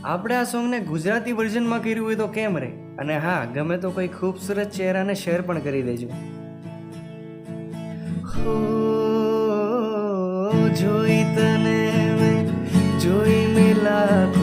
આપણે આ સોંગને ગુજરાતી વર્ઝનમાં કર્યું હોય તો કેમ રહે? અને હા, ગમે તો કોઈ ખૂબસૂરત ચહેરાને શેર પણ કરી દેજો. હો જોઈ તને જોઈ મેં લાખો